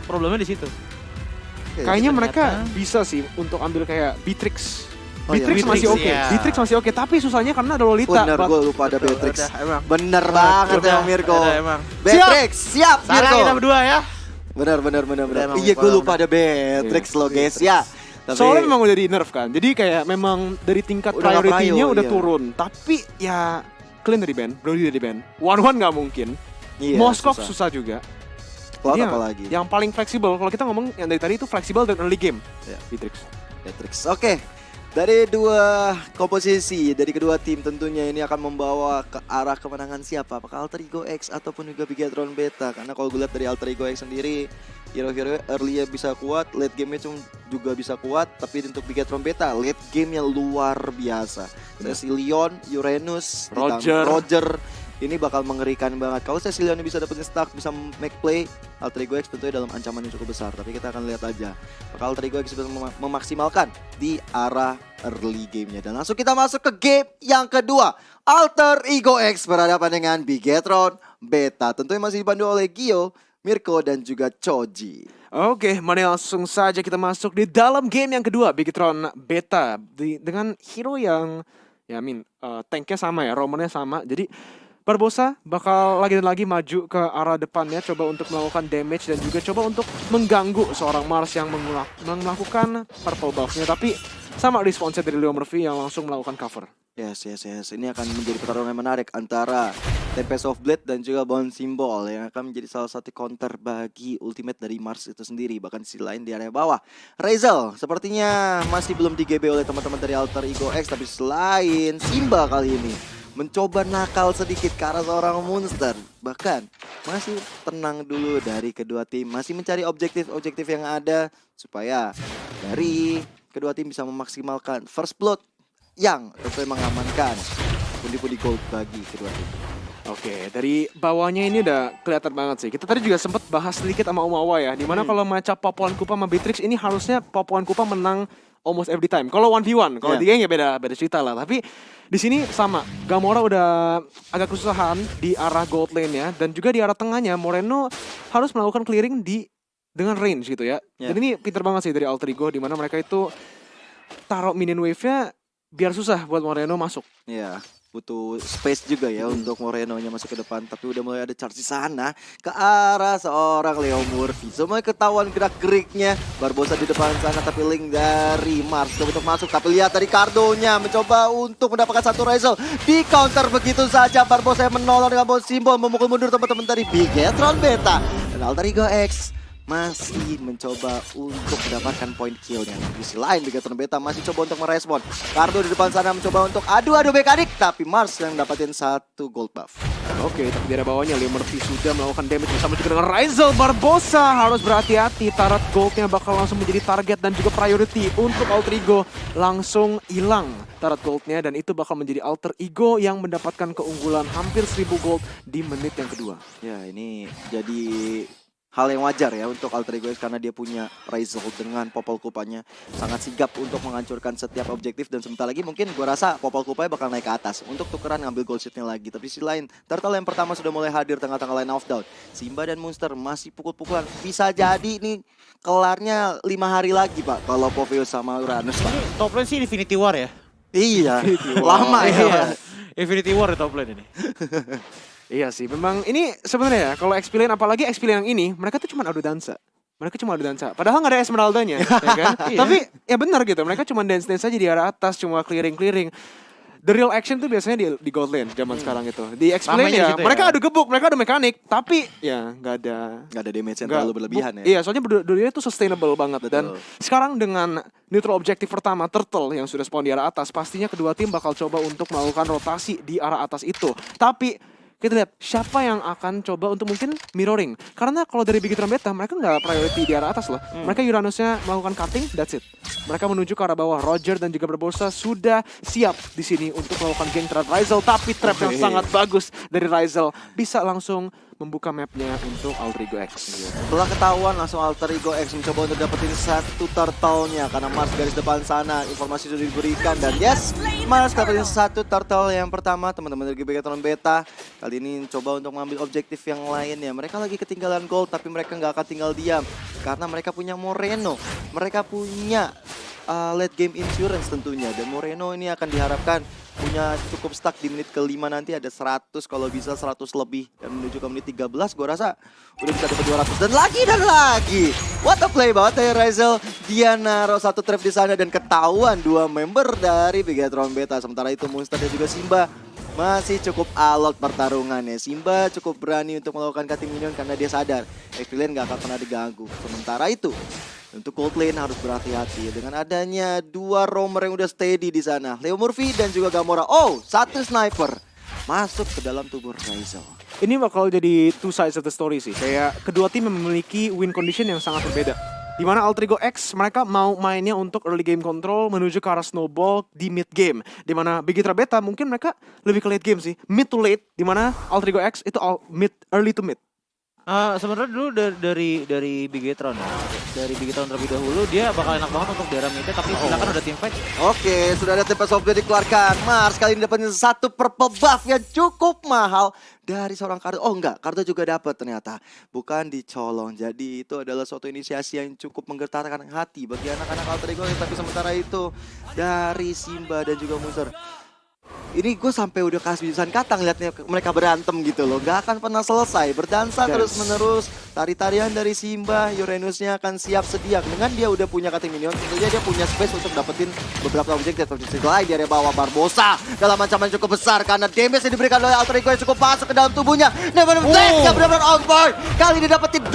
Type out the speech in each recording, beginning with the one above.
problemnya di situ. Kayaknya mereka bisa sih untuk ambil kayak Beatrix. Oh, Beatrix iya. masih oke. Iya. Beatrix masih oke, tapi susahnya karena ada Lolita. Bener, gue lupa ada Beatrix. Emang. Bener banget Udah, ya Mirko. udah, emang. Beatrix, siap Salah Mirko. kita berdua ya. Bener. emang Iya, gue Mirko lupa ada Beatrix loh guys ya. Tapi Soalnya memang udah di nerf kan. Jadi kayak memang dari tingkat Udah nggak priority-nya prio, udah iya. turun. Tapi ya clean dari ban, Brody dari ban. One nggak mungkin. iya, Moskov susah juga. Cloud Jadi apalagi. Yang paling fleksibel kalau kita ngomong yang dari tadi itu fleksibel dan early game. Iya. Beatrix. Beatrix. Oke. Dari dua komposisi, dari kedua tim tentunya ini akan membawa ke arah kemenangan siapa? Apakah Alter Ego X ataupun juga Bigetron Beta? Karena kalau gue lihat dari Alter Ego X sendiri, hero-hero early-nya bisa kuat, late game-nya juga bisa kuat, tapi untuk Bigetron Beta, late game-nya luar biasa. Cecilion, Uranus, Roger. Ini bakal mengerikan banget. Kalau Cecilion bisa dapetin stack, bisa make play, Alter Ego X tentunya dalam ancaman yang cukup besar. Tapi kita akan lihat aja apakah Alter Ego X bisa memaksimalkan di arah early game-nya. Dan langsung kita masuk ke game yang kedua. Alter Ego X berhadapan dengan Bigetron Beta. Tentunya masih dipandu oleh Gio, Mirko, dan juga Choji. Oke, mari langsung saja kita masuk di dalam game yang kedua, Bigetron Beta. Dengan hero yang, tanknya sama ya, roamernya sama. Jadi Barbosa bakal lagi dan lagi maju ke arah depannya, coba untuk melakukan damage dan juga coba untuk mengganggu seorang Mars yang melakukan purple buff-nya. Tapi sama response dari Leo Murphy yang langsung melakukan cover. Yes. Ini akan menjadi pertarungan yang menarik antara Tempest of Blade dan juga Bone Symbol yang akan menjadi salah satu counter bagi ultimate dari Mars itu sendiri. Bahkan di sisi lain di area bawah, Razel sepertinya masih belum di-GB oleh teman-teman dari Alter Ego X. Tapi selain Simba kali ini mencoba nakal sedikit ke arah seorang monster. Bahkan masih tenang dulu dari kedua tim, masih mencari objektif yang ada supaya dari kedua tim bisa memaksimalkan first blood yang tentu mengamankan pundi-pundi gold bagi kedua tim. Oke, dari bawahnya ini udah kelihatan banget sih. Kita tadi juga sempat bahas sedikit sama Umawa ya, dimana kalau macam Papuan Kupa sama Beatrix ini harusnya Papuan Kupa menang almost every time. Kalau 1v1, kalau di geng ya beda cerita lah. Tapi di sini sama, Gamora udah agak kesusahan di arah gold lane-nya dan juga di arah tengahnya Moreno harus melakukan clearing dengan range gitu ya. Dan ini pinter banget sih dari Alter Ego, dimana mereka itu taruh minion wave-nya biar susah buat Moreno masuk. Iya, butuh space juga ya untuk Moreno-nya masuk ke depan. Tapi udah mulai ada charge di sana ke arah seorang Leo Murphy. Semua ketahuan gerak-geriknya. Barbosa di depan sana, tapi link dari Mars coba untuk masuk. Tapi lihat dari Cardo-nya mencoba untuk mendapatkan satu Razel. Di counter begitu saja. Barbosa yang menolong dengan bone simbol, memukul mundur teman-teman dari Bigetron Beta. Dan Alter Ego X masih mencoba untuk mendapatkan point kill-nya. Di sisi lain Bigetron Beta masih coba untuk merespon. Cardo di depan sana mencoba untuk adu mekanik, tapi Mars yang dapatin satu gold buff. Oke, tapi di area bawahnya Leo Murphy sudah melakukan damage bersama juga dengan Razel. Barbosa harus berhati-hati, Turret goldnya bakal langsung menjadi target dan juga priority untuk Alter Ego. Langsung hilang Turret goldnya dan itu bakal menjadi Alter Ego yang mendapatkan keunggulan hampir 1000 gold di menit yang kedua. Ya, ini jadi hal yang wajar ya untuk Alter Ego karena dia punya Razel dengan Popol Kupanya sangat sigap untuk menghancurkan setiap objektif. Dan sebentar lagi mungkin gue rasa Popol Kupanya bakal naik ke atas untuk tukeran ngambil gold sheet-nya lagi. Tapi di sisi lain, Turtle yang pertama sudah mulai hadir tengah-tengah line of down. Simba dan Monster masih pukul-pukulan. Bisa jadi ini kelarnya 5 hari lagi Pak kalau Popheus sama Uranus Pak. Top lane sih Infinity War ya. Iya, lama ya. Infinity War di top lane ini. Iya sih, memang ini sebenarnya ya kalau XP lane, apalagi XP lane yang ini, mereka tuh cuma adu dansa. Padahal nggak ada Esmeralda-nya, ya kan? Tapi ya benar gitu, mereka cuma dance aja di arah atas, cuma clearing. The real action tuh biasanya di gold lane zaman sekarang itu. Di XP lane ya, mereka adu gebuk, mereka adu mekanik, tapi ya nggak ada damage yang terlalu berlebihan ya. Iya, soalnya dua-duanya itu sustainable banget. Betul. Dan sekarang dengan neutral objektif pertama Turtle yang sudah spawn di arah atas, pastinya kedua tim bakal coba untuk melakukan rotasi di arah atas itu. Tapi kita lihat siapa yang akan coba untuk mungkin mirroring. Karena kalau dari Bigetron Beta, mereka nggak priority di arah atas loh. Mereka Uranusnya melakukan cutting, that's it. Mereka menuju ke arah bawah. Roger dan juga Barbosa sudah siap di sini untuk melakukan geng terhadap Razel. Tapi trap yang sangat bagus dari Razel bisa langsung membuka mapnya untuk Alter Ego X. Setelah ketahuan langsung Alter Ego X mencoba untuk dapetin satu turtle-nya karena Mars garis depan sana informasi sudah diberikan dan yes, Mars dapetin satu turtle yang pertama teman-teman dari Bigetron Beta. Kali ini coba untuk mengambil objektif yang lainnya. Mereka lagi ketinggalan gold tapi mereka nggak akan tinggal diam. karena mereka punya Moreno, mereka punya late game insurance tentunya, dan Moreno ini akan diharapkan punya cukup stuck di menit ke-5 nanti ada 100, kalau bisa 100 lebih, dan menuju ke menit 13 gue rasa udah bisa dapat 200 dan lagi. What a play banget ya Razel. Dia naruh satu trap di sana dan ketahuan 2 member dari Bigetron Beta. Sementara itu Monster dan juga Simba masih cukup alot pertarungannya. Simba cukup berani untuk melakukan cutting minion karena dia sadar Ekrillian gak akan pernah diganggu. Sementara itu untuk gold lane harus berhati-hati dengan adanya 2 roamer yang udah steady di sana. Leo Murphy dan juga Gamora. Oh, 1 sniper masuk ke dalam tubuh Razel. Ini bakal jadi two sides of the story sih. Kayak kedua tim memiliki win condition yang sangat berbeda. Di mana Alter Ego X mereka mau mainnya untuk early game control menuju ke arah snowball di mid game. Di mana Bigetron Beta mungkin mereka lebih ke late game sih, mid to late. Di mana Alter Ego X itu early to mid. Sebenarnya dulu dari Bigetron ya. Dari Bigetron terlebih dahulu dia bakal enak banget untuk daerah midnya, tapi silakan ada tim fight. Oke, sudah ada Tempest of Blade dikeluarkan. Mars kali ini dapetin 1 purple buff yang cukup mahal dari seorang Kardo. Oh enggak, Kardo juga dapat ternyata. Bukan dicolong. Jadi itu adalah suatu inisiasi yang cukup menggetarkan hati bagi anak-anak Alter Ego. Tapi sementara itu dari Simba dan juga Monster, ini gue sampai udah kehabisan kata ngeliatnya mereka berantem gitu loh. Gak akan pernah selesai. Berdansa terus menerus. Tari-tarian dari Simba. Uranusnya akan siap sedia. Dengan dia udah punya cutting minion, tentunya dia punya space untuk dapetin beberapa objek. Tapi di sisi lain di area bawah Barbosa dalam ancaman cukup besar karena damage yang diberikan oleh Alter Ego yang cukup masuk ke dalam tubuhnya. Never gak benar-benar on point. Kali ini dapetin 2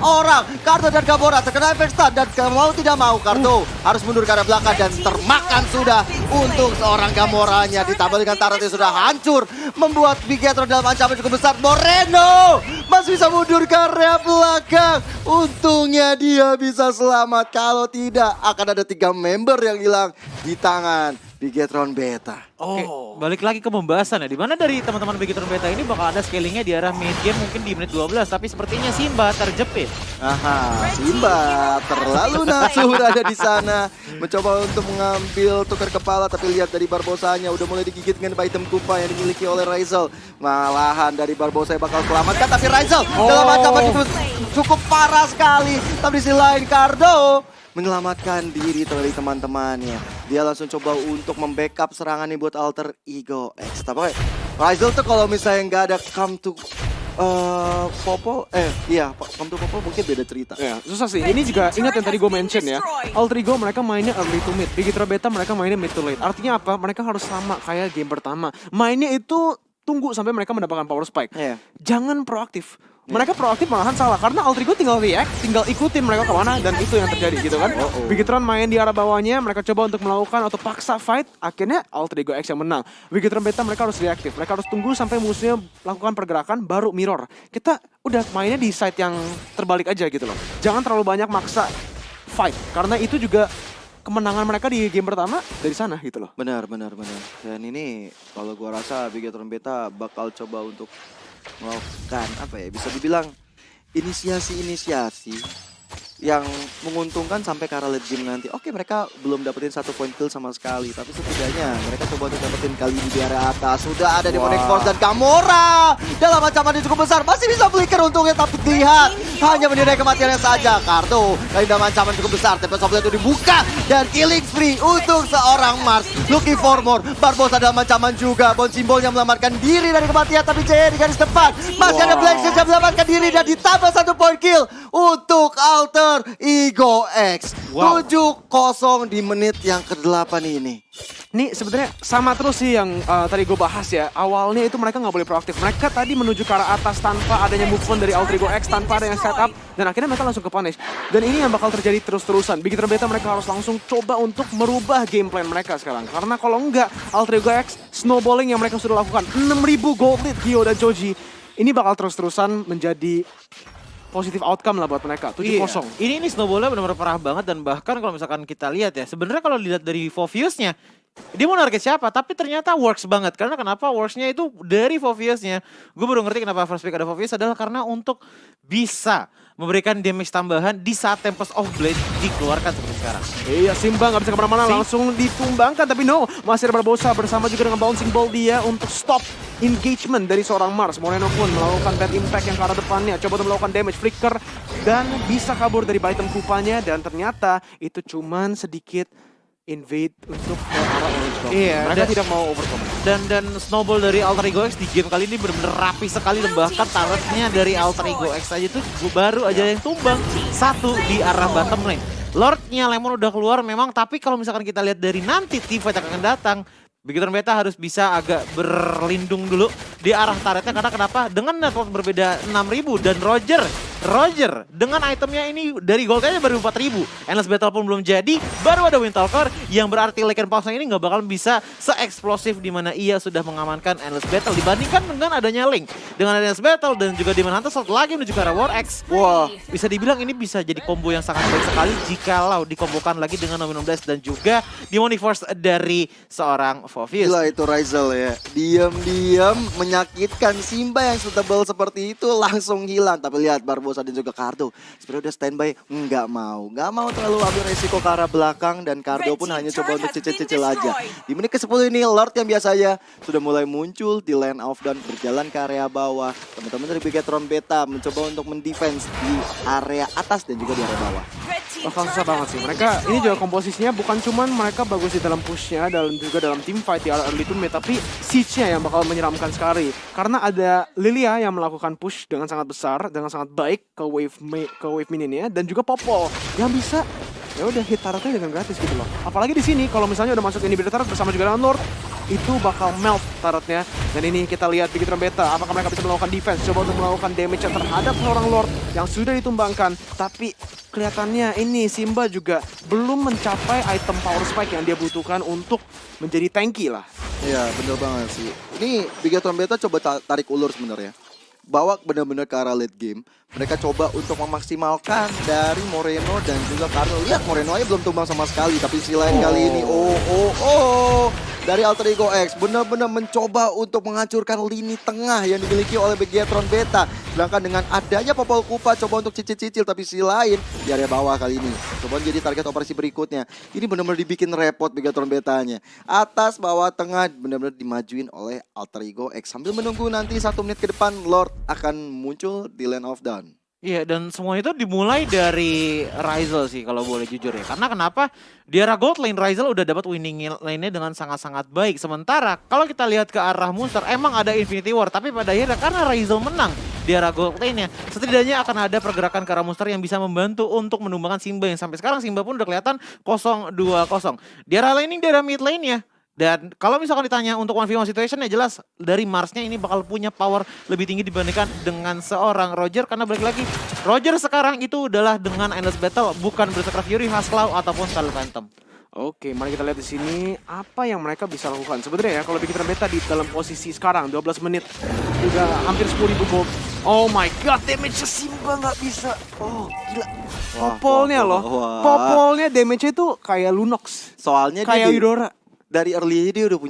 orang, Kardo dan Gamora terkena efek stun. Dan mau tidak mau Kardo harus mundur ke arah belakang dan termakan sudah untuk seorang Gamoranya. Ditambah dengan Tarot yang sudah hancur, membuat Bigetron dalam ancaman cukup besar. Moreno masih bisa mundur ke area belakang. Untungnya dia bisa selamat. Kalau tidak akan ada 3 member yang hilang di tangan Bigetron Beta. Oke, balik lagi ke pembahasan ya. Dimana dari teman-teman Bigetron Beta ini bakal ada scalingnya di arah mid game mungkin di menit 12. Tapi sepertinya Simba terjepit. Aha, Simba terlalu nafsu ada di sana. Mencoba untuk mengambil tukar kepala, tapi lihat dari Barbosanya udah mulai digigit dengan item Kupa yang dimiliki oleh Razel. Malahan dari Barbosa yang bakal selamatkan, tapi Razel dalam ancaman cukup parah sekali. Tapi di sisi lain Kardo menyelamatkan diri dari teman-temannya. Dia langsung coba untuk membackup serangan ini buat Alter Ego X. Tapi Razel tuh kalau misalnya nggak ada come to Popo, come to Popo mungkin beda cerita. Ya, susah sih. Ini juga ingat yang tadi gue mention ya. Alter Ego mereka mainnya early to mid. Bigetron Beta mereka mainnya mid to late. Artinya apa? Mereka harus sama kayak game pertama. Mainnya itu tunggu sampai mereka mendapatkan power spike. Yeah. Jangan proaktif. Mereka proaktif malahan salah karena Alter Ego tinggal react, tinggal ikutin mereka kemana dan itu yang terjadi gitu kan. Bigetron main di arah bawahnya, mereka coba untuk melakukan atau paksa fight, akhirnya Alter Ego X yang menang. Bigetron Beta mereka harus reaktif, mereka harus tunggu sampai musuhnya melakukan pergerakan baru mirror. Kita udah mainnya di side yang terbalik aja gitu loh. Jangan terlalu banyak maksa fight karena itu juga kemenangan mereka di game pertama dari sana gitu loh. Benar. Dan ini kalau gua rasa Bigetron Beta bakal coba untuk melakukan apa ya, bisa dibilang inisiasi yang menguntungkan sampai ke arah late game nanti. Oke, mereka belum dapetin 1 point kill sama sekali, tapi setidaknya mereka coba untuk dapetin kali ini di area atas. Sudah ada Demonic Force dan Gamora dalam ancaman yang cukup besar, masih bisa flicker untungnya, tapi lihat hanya menilai kematiannya saja. Kardo kali dalam ancaman cukup besar, Tempest of Blade itu dibuka dan killing spree untuk seorang Mars. Looking for more, Barbosa dalam ancaman juga. Bon Simbolnya menyelamatkan diri dari kematian, tapi Jaya di garis depan masih ada Black Shield yang menyelamatkan diri dan ditambah 1 point kill untuk Alter Ego X. 7-0 di menit yang ke-8 ini. Ini sebenarnya sama terus sih yang tadi gue bahas ya. Awalnya itu mereka nggak boleh proaktif. Mereka tadi menuju ke arah atas tanpa adanya move on dari Alter Ego X, tanpa ada yang setup, dan akhirnya mereka langsung ke punish. Dan ini yang bakal terjadi terus-terusan. Bigetron Beta mereka harus langsung coba untuk merubah game plan mereka sekarang. Karena kalau enggak, Alter Ego X snowballing yang mereka sudah lakukan 6.000 gold lead Gio dan Joji, ini bakal terus-terusan menjadi positive outcome lah buat mereka. 7-0. Ini snowballnya benar-benar parah banget, dan bahkan kalau misalkan kita lihat ya, sebenarnya kalau dilihat dari Foviusnya, dia mau target siapa, tapi ternyata works banget. Karena kenapa worksnya itu dari Fovius-nya. Gue baru ngerti kenapa first pick ada Fovius adalah karena untuk bisa memberikan damage tambahan di saat Tempest of Blade dikeluarkan seperti sekarang. Iya, Simba nggak bisa kemana-mana, langsung ditumbangkan. Tapi no, masih ada Barbosa bersama juga dengan Bouncing Ball dia untuk stop engagement dari seorang Mars. Moreno pun melakukan bad impact yang ke arah depannya. Coba untuk melakukan damage flicker dan bisa kabur dari item kupanya. Dan ternyata itu cuman sedikit invade untuk ke arah Orange Dog. Iya, Mereka tidak mau overcome. Dan snowball dari Alter Ego X di game kali ini benar-benar rapi sekali, dan bahkan turretnya dari Alter Ego X aja tuh baru aja yang tumbang satu di arah bottom lane. Lordnya Lemon udah keluar memang, tapi kalau misalkan kita lihat dari nanti T-Fight akan datang, Bigetron Beta harus bisa agak berlindung dulu di arah turretnya. Karena kenapa? Dengan network berbeda 6.000 dan Roger dengan itemnya ini dari goldnya baru 4.000. Endless Battle pun belum jadi, baru ada Windtalker yang berarti Lycan Pulse ini nggak bakal bisa se-eksplosif di mana ia sudah mengamankan Endless Battle dibandingkan dengan adanya Link. Dengan adanya Endless Battle dan juga Demon Hunter satu lagi menuju ke arah War X. Wah, bisa dibilang ini bisa jadi combo yang sangat baik sekali jikalau dikombokan lagi dengan Nominum Blast dan juga Demonic Force dari seorang Fovius. Gila itu Rizal ya, diam-diam menyakitkan Simba yang suitable seperti itu langsung hilang. Tapi lihat Barbosa dan juga Cardo sebenarnya udah standby, nggak mau terlalu ambil resiko ke arah belakang, dan Cardo pun hanya coba untuk cicil-cicil aja. Di menit ke-10 ini Lord yang biasanya sudah mulai muncul di lane off dan berjalan ke area bawah. Teman-teman dari Bigetron Beta mencoba untuk mendefense di area atas dan juga di area bawah. Bakal susah banget sih. Mereka ini juga komposisinya bukan cuman mereka bagus di dalam pushnya dan juga dalam team fight di arah early to mid, tapi siege-nya yang bakal menyeramkan sekali. Karena ada Lilia yang melakukan push dengan sangat besar, dengan sangat baik ke wave minionnya, dan juga Popol yang bisa ya udah hit turretnya dengan gratis gitu loh. Apalagi di sini kalau misalnya udah masuk inhibitor turret bersama juga dengan Lord, itu bakal melt turretnya. Dan ini kita lihat Bigetron Beta, apakah mereka bisa melakukan defense, coba untuk melakukan damage terhadap seorang Lord yang sudah ditumbangkan. Tapi kelihatannya ini Simba juga belum mencapai item power spike yang dia butuhkan untuk menjadi tanky lah. Iya bener banget sih. Ini Bigetron Beta coba tarik ulur sebenarnya. Bawa benar-benar ke arah late game. Mereka coba untuk memaksimalkan dari Moreno dan juga Cardo. Lihat Moreno aja belum tumbang sama sekali. Tapi si lain kali ini dari Alter Ego X benar-benar mencoba untuk menghancurkan lini tengah yang dimiliki oleh Bigetron Beta. Sedangkan dengan adanya Popol Kupa coba untuk cicil-cicil, tapi si lain di area bawah kali ini coba jadi target operasi berikutnya. Ini benar-benar dibikin repot Bigetron Betanya. Atas, bawah, tengah benar-benar dimajuin oleh Alter Ego X. Sambil menunggu nanti 1 menit ke depan Lord akan muncul di lane of down. Iya, dan semua itu dimulai dari Rizal sih kalau boleh jujur ya. Karena kenapa? Di arah gold lane Rizal udah dapat winning lane-nya dengan sangat-sangat baik. Sementara kalau kita lihat ke arah Munster emang ada Infinity War, tapi pada akhirnya karena Rizal menang di arah gold lane-nya, setidaknya akan ada pergerakan ke arah Munster yang bisa membantu untuk menumbangkan Simba yang sampai sekarang Simba pun udah kelihatan 0-2-0. Di arah laning di arah mid lane-nya. Dan kalau misalkan ditanya untuk 1v1 situation ya jelas dari Marsnya ini bakal punya power lebih tinggi dibandingkan dengan seorang Roger. Karena balik lagi, Roger sekarang itu adalah dengan Endless Battle, bukan Berserker Fury, Hasklaw ataupun Scarlet Phantom. Oke, mari kita lihat di sini apa yang mereka bisa lakukan. Sebenarnya ya kalau Bigetron Beta di dalam posisi sekarang 12 menit udah hampir 10.000 gold. Oh my god, damage Simba nggak bisa. Oh gila. Popolnya loh. Popolnya damage-nya itu kayak Lunox. Soalnya kayak Eudora. Dari early dia udah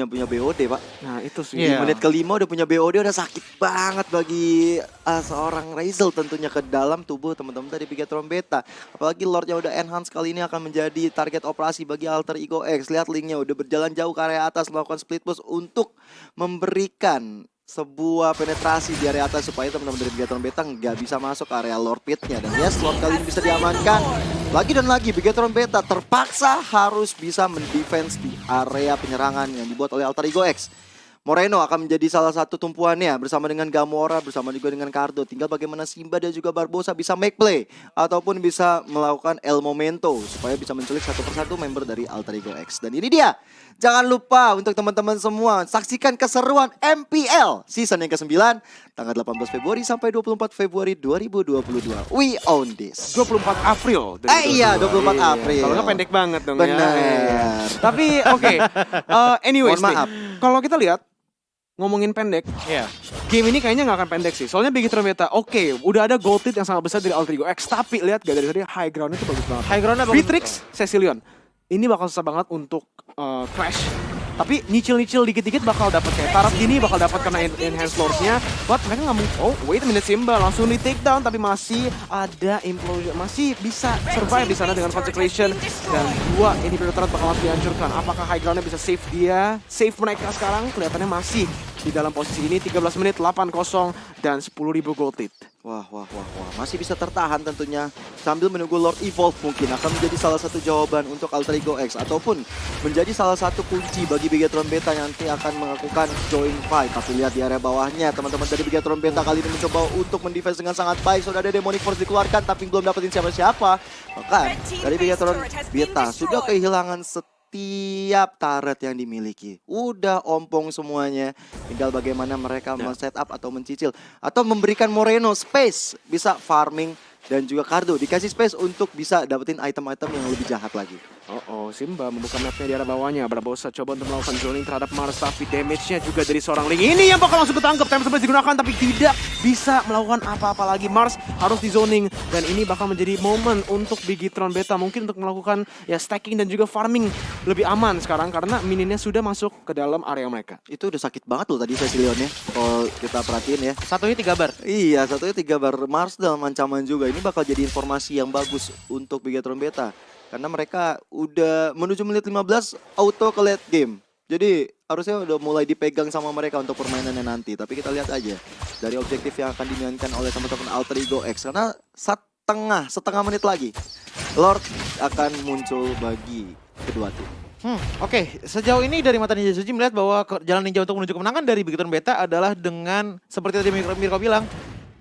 punya BOD, Pak. Nah, itu sih. Di menit ke-5 udah punya BOD, udah sakit banget bagi seorang Rizal tentunya ke dalam tubuh teman-teman dari Bigetron Beta. Apalagi Lord yang udah enhance kali ini akan menjadi target operasi bagi Alter Ego X. Lihat linknya udah berjalan jauh ke area atas melakukan split push untuk memberikan sebuah penetrasi di area atas supaya teman-teman dari Bigetron Beta nggak bisa masuk ke area Lord Pit-nya. Dan yes, Lord kali ini bisa diamankan. Lagi dan lagi Bigetron Beta terpaksa harus bisa mendefense di area penyerangan yang dibuat oleh Alter Ego X. Moreno akan menjadi salah satu tumpuannya bersama dengan Gamora, bersama juga dengan Cardo. Tinggal bagaimana Simba dan juga Barbosa bisa make play ataupun bisa melakukan El Momento supaya bisa menculik satu persatu member dari Alter Ego X. Dan ini dia. Jangan lupa untuk teman-teman semua saksikan keseruan MPL season yang ke-9 tanggal 18 Februari sampai 24 Februari 2022. We own this. 24 April. Iya, 24 April. Kalau nggak pendek banget dong. Benar. Ya. Tapi oke. Anyways, Mohon maaf. Kalau kita lihat ngomongin pendek, Iya. game ini kayaknya nggak akan pendek sih. Soalnya Bigetron Beta, oke, udah ada gold lead yang sangat besar dari Alter Ego X. Tapi lihat gak dari tadi high ground itu bagus banget. High ground-nya bagus. Beatrix, Cecilion. ini bakal susah banget untuk crash. Tapi nyicil-nyicil dikit-dikit bakal dapat kayak Taras gini, bakal dapat karena enhance lords-nya. But mereka nggak mau, oh wait a minute, Simba langsung di take down, tapi masih ada implosion, masih bisa survive di sana dengan consecration. Dan dua inhibitor turret bakal langsung dihancurkan. Apakah high ground-nya bisa save dia? Save mereka sekarang kelihatannya masih di dalam posisi ini. 13 menit, 8-0 dan 10.000 gold lead. Wah, masih bisa tertahan tentunya sambil menunggu Lord Evolve mungkin akan menjadi salah satu jawaban untuk Alter Ego X ataupun menjadi salah satu kunci bagi Bigetron Beta yang nanti akan melakukan join fight. Tapi lihat di area bawahnya teman-teman dari Bigetron Beta kali ini mencoba untuk mendefense dengan sangat baik. Sudah ada Demonic Force dikeluarkan tapi belum dapetin siapa-siapa. Bahkan dari Bigetron Beta sudah kehilangan setiap turret yang dimiliki. Udah ompong semuanya. Tinggal bagaimana mereka men-setup atau mencicil. Atau memberikan Moreno space. Bisa farming dan juga Cardo dikasih space untuk bisa dapetin item-item yang lebih jahat lagi. Simba membuka mapnya di arah bawahnya. Barbosa coba untuk melakukan zoning terhadap Mars, tapi damage-nya juga dari seorang Ling. Ini yang bakal langsung ketangkep. Time sempat digunakan tapi tidak bisa melakukan apa-apa lagi. Mars harus di zoning dan ini bakal menjadi momen untuk Bigetron Beta mungkin untuk melakukan ya stacking dan juga farming lebih aman sekarang karena mininnya sudah masuk ke dalam area mereka. Itu udah sakit banget loh tadi Cecilionnya. Kalau kita perhatiin ya. Satunya 3 bar. Iya, satunya 3 bar. Mars dalam ancaman juga. Ini bakal jadi informasi yang bagus untuk Bigetron Beta. Karena mereka udah menuju menit 15 auto ke late game. Jadi harusnya udah mulai dipegang sama mereka untuk permainannya nanti. Tapi kita lihat aja dari objektif yang akan dimainkan oleh teman-teman Alter Ego X. Karena setengah menit lagi Lord akan muncul bagi kedua tim. Oke, sejauh ini dari mata Ninja Suji melihat bahwa jalan ninja untuk menuju kemenangan dari Bigetron Beta adalah dengan seperti tadi Mirko bilang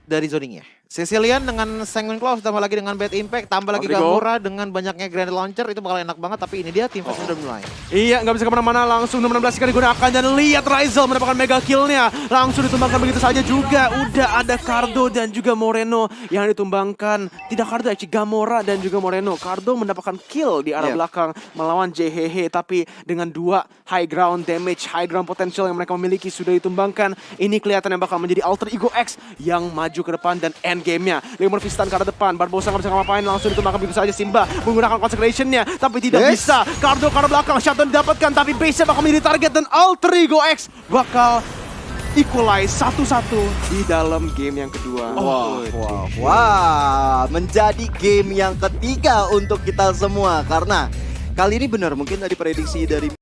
dari zoningnya. Cecilion dengan Sanguine Claws tambah lagi dengan Bad Impact, tambah lagi Gamora dengan banyaknya Grand Launcher itu bakal enak banget. Tapi ini dia tim fight udah mulai. Iya, nggak bisa kemana-mana, langsung 16 kali digunakan dan lihat Ryzel mendapatkan mega kill-nya. Langsung ditumbangkan begitu saja juga. Udah ada Cardo dan juga Moreno yang ditumbangkan. Tidak Cardo, actually Gamora dan juga Moreno. Cardo mendapatkan kill di arah belakang melawan JHH. Tapi dengan dua high ground damage, high ground potential yang mereka memiliki sudah ditumbangkan. Ini kelihatan yang bakal menjadi Alter Ego X yang maju ke depan dan end game-nya. Lemur Vistan ke arah depan, Barbosa nggak bisa ngapain, langsung ditumbangkan begitu saja. Simba menggunakan consecration-nya, tapi tidak bisa. Cardo ke arah belakang, shutdown didapatkan, tapi base-nya bakal menjadi target dan Alter Ego X bakal equalize 1-1 di dalam game yang kedua. Wah, menjadi game yang ketiga untuk kita semua. Karena kali ini benar mungkin tadi prediksi dari